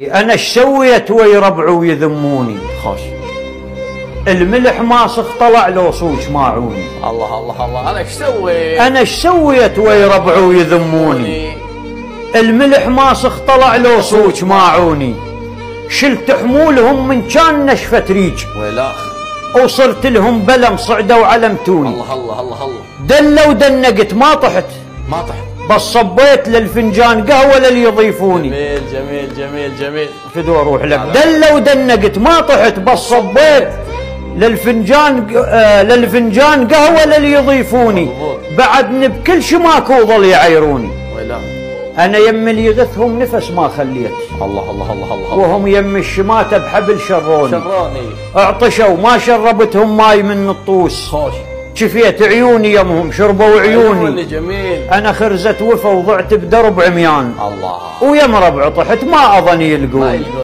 انا ايش سويت ويربعوا ويذموني؟ خوش. الملح ماسخ طلع لو صوج ماعوني. الله الله الله، انا ايش سويت؟ انا ايش سويت ويربعوا ويذموني؟ الملح ماسخ طلع لو صوج ماعوني. شلت حمولهم من كان نشفت ريج ويلاخ، وصرت لهم بلم صعدوا علمتوني. الله الله الله الله، دلوا دنقت ما طحت ما طحت، بس صبيت للفنجان قهوه للي يضيفوني. جميل جميل جميل جميل. فدوا اروح لك. دلوا دنقت ما طحت بس صبيت للفنجان قهوه للي يضيفوني. بعدني بكل شماك وظل يعيروني. ويلاخ، انا يم اللي يغثهم نفس ما خليت. الله الله الله الله، وهم يم الشماته بحبل شروني. شروني، اعطشوا ما شربتهم ماي من الطوس. خوش. شفيت عيوني يمهم شربوا عيوني. جميل. انا خرزت وفا وضعت بدرب عميان. الله، ويم ربع طحت ما اظني يلقوني.